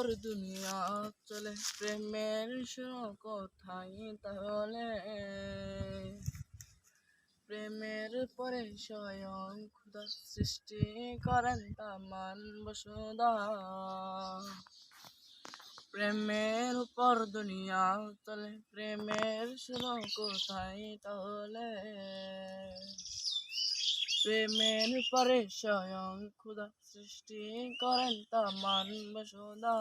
উপর দুনিয়া চলে, প্রেমের শুরু কোথায় তাহলে? প্রেমের পরে স্বয়ং খোদা সৃষ্টি করেন তামান বসুধা। প্রেমের উপর দুনিয়া চলে, প্রেমের শুরু কোথায় তাহলে? প্রেমের পরে স্বয়ং খোদা সৃষ্টি করেন তামান বসুধা।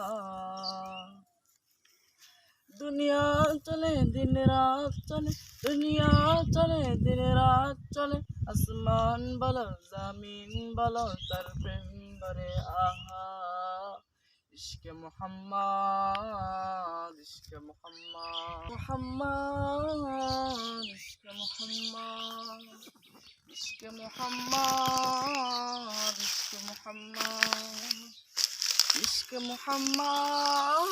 দুনিয়া চলে দিন রাত চলে, দুনিয়া চলে দিন রাত চলে, আসমান বলো জমিন বলো তার প্রেম করে আহা। ইশকে মুহাম্মদ, ইশকে মুহাম্মদ, মুহাম্মদ, ইশকে মুহাম্মদ, ইশকে মুহাম্মদ, ইশকে মুহাম্মদ, ইশকে মুহাম্মদ,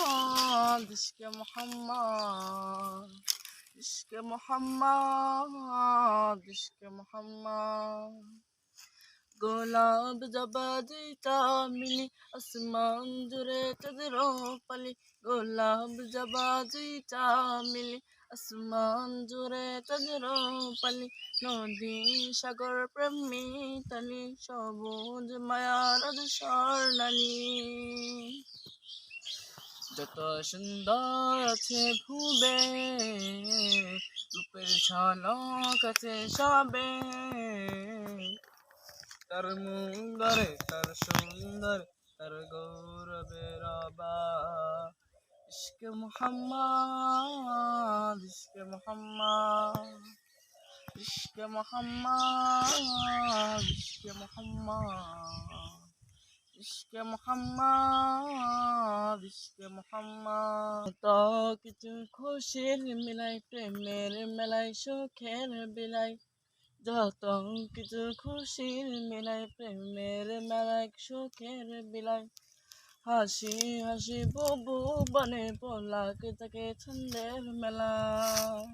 ইশকে মুহাম্মদ, ইশকে মুহাম্মদ, ইশকে মুহাম্মদ। গোলাপ জবাদি চামিলি, আসমান জুড়ে চাঁদের পালি। গোলাপ জবাদি চামিলি, আসমান জুড়ে চাঁদের পালি। নদী সাগর প্রেমী তালি, সবুজ মায়ার স্বর্ণালী। যত সুন্দর আছে ভুবে, রূপের ঝলক আছে সবে। তার মুঙ্গরে তার সুন্দর, তার গৌরবে রবা। ইশকে মুহাম্মদ, ইশকে মুহাম্মদ, ইশকে মুহাম্মদ, ইশকে মুহাম্মদ, ইশকে মুহাম্মদ, ইশকে মুহাম্মদ। কত কিছু খুশির মিলাই, প্রেমের মেলায় সুখের বিলাই। যত কিছু খুশির মিলাই, প্রেমের মেলায় সুখের বিলাই। হাসি হাসি বুবু বনে পোলাক থাকে ছন্দের মেলায়।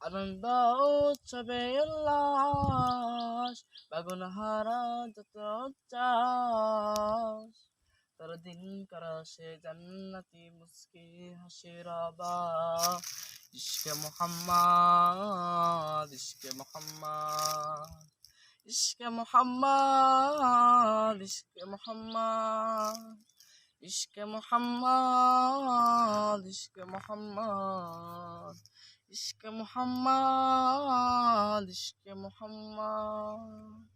আনন্দ উৎসবে উল্লাস, বাগুন হারা যত চাষ। তার দিন করা সে জান্নাতি মুস্কি হাসি রবা। ইশকে মুহাম্মদ, ইশকে মুহাম্মদ, ইশকে মুহাম্মদ, ইশকে মুহাম্মদ, ইশকে মুহাম্মদ, ইশকে মুহাম্মদ, ইশকে মুহাম্মদ, ইশকে মুহাম্মদ।